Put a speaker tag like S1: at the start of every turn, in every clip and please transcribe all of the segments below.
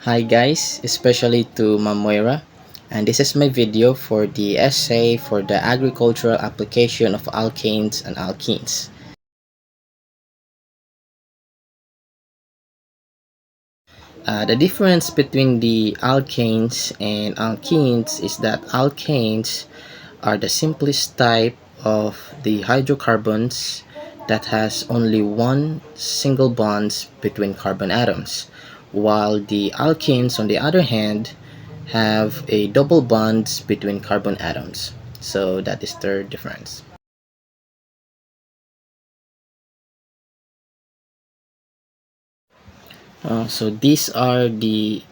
S1: Hi guys, especially to Mamoira, and this is my video for the essay for the agricultural application of alkanes and alkenes. The difference between the alkanes and alkenes is that alkanes are the simplest type of the hydrocarbons that has only one single bonds between carbon atoms, while the alkenes on the other hand have a double bonds between carbon atoms. So that is their difference. So these are the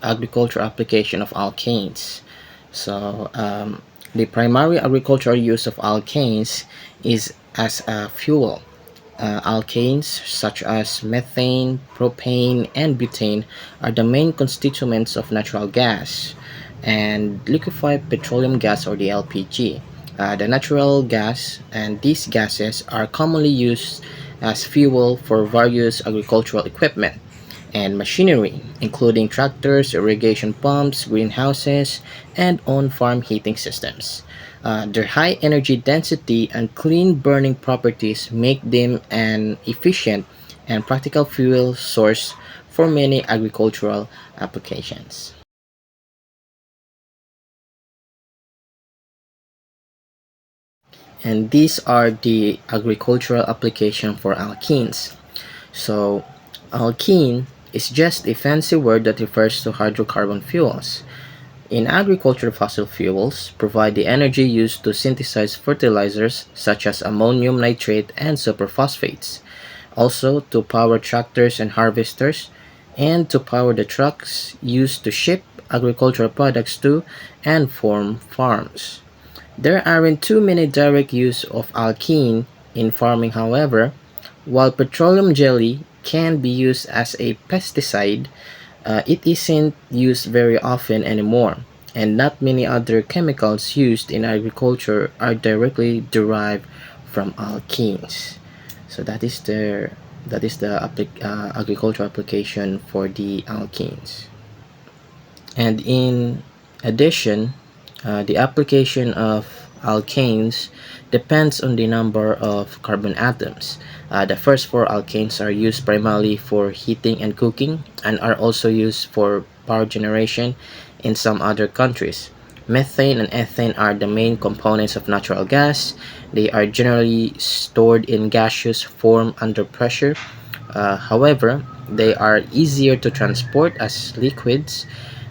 S1: agriculture application of alkanes. So the primary agricultural use of alkanes is as a fuel. Alkanes such as methane, propane, and butane are the main constituents of natural gas and liquefied petroleum gas or the LPG. The natural gas and these gases are commonly used as fuel for various agricultural equipment and machinery, including tractors, irrigation pumps, greenhouses, and on-farm heating systems. Their high energy density and clean burning properties make them an efficient and practical fuel source for many agricultural applications. And these are the agricultural application for alkenes. So, alkene is just a fancy word that refers to hydrocarbon fuels. In agriculture, fossil fuels provide the energy used to synthesize fertilizers such as ammonium nitrate and superphosphates, also to power tractors and harvesters, and to power the trucks used to ship agricultural products to and form farms. There aren't too many direct use of alkene in farming, however. While petroleum jelly can be used as a pesticide, it isn't used very often anymore, and not many other chemicals used in agriculture are directly derived from alkenes. So that is the agricultural application for the alkenes. And in addition, the application of alkanes depends on the number of carbon atoms. The first four alkanes are used primarily for heating and cooking and are also used for power generation in some other countries. Methane and ethane are the main components of natural gas. They are generally stored in gaseous form under pressure. However, they are easier to transport as liquids.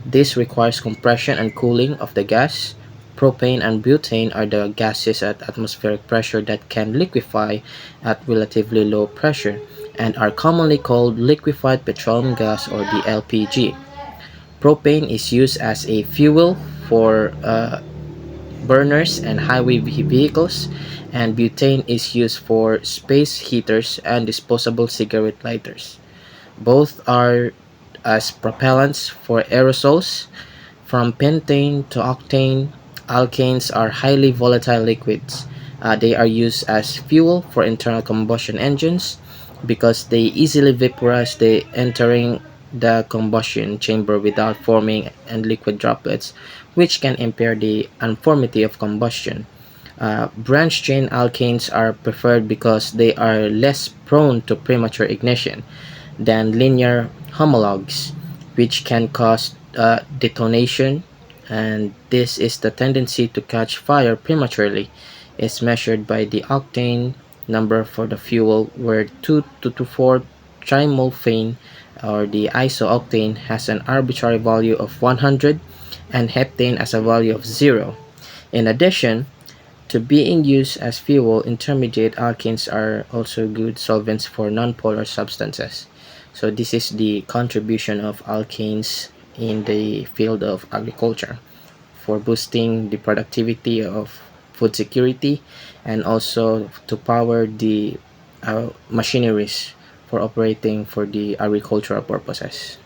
S1: This requires compression and cooling of the gas. Propane and butane are the gases at atmospheric pressure that can liquefy at relatively low pressure and are commonly called liquefied petroleum gas or the LPG. Propane is used as a fuel for burners and highway vehicles, and butane is used for space heaters and disposable cigarette lighters. Both are as propellants for aerosols. From pentane to octane, alkanes are highly volatile liquids. They are used as fuel for internal combustion engines because they easily vaporize the entering the combustion chamber without forming and liquid droplets, which can impair the uniformity of combustion. Branch chain alkanes are preferred because they are less prone to premature ignition than linear homologs, which can cause detonation, and this is the tendency to catch fire prematurely, is measured by the octane number for the fuel, where 2,2,4 trimethylphane or the isooctane has an arbitrary value of 100 and heptane as a value of 0. In addition to being used as fuel, intermediate alkanes are also good solvents for nonpolar substances. So this is the contribution of alkanes in the field of agriculture for boosting the productivity of food security and also to power the machineries for operating for the agricultural purposes.